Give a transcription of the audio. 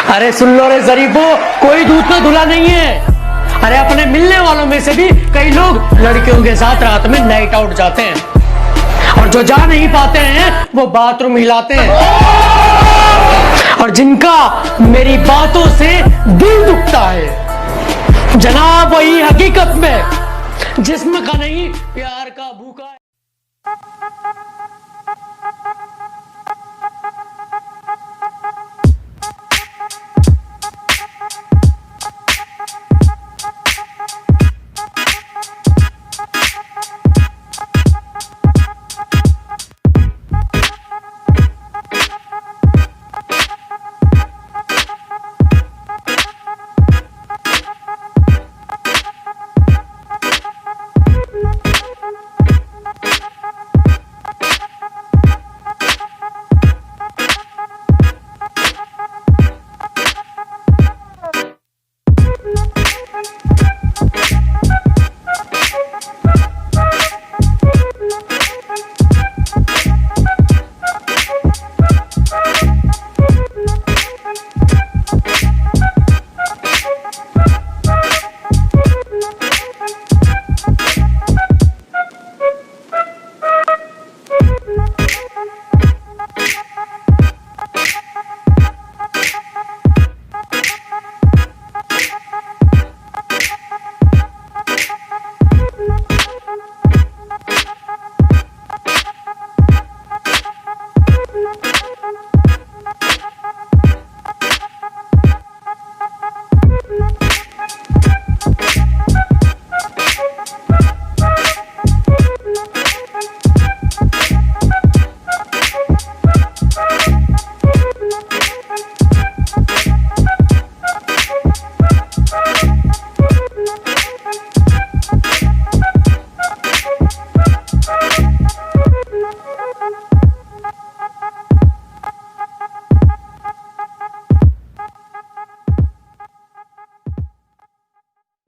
अरे सुन लो रे शरीफो, कोई दूध में धुला नहीं है। अरे अपने मिलने वालों में से भी कई लोग लड़कियों के साथ रात में नाइट आउट जाते हैं, और जो जा नहीं पाते हैं वो बाथरूम हिलाते हैं, और जिनका मेरी बातों से दिल दुखता है जनाब, वही हकीकत में जिस्म का नहीं प्यार का भूखा है।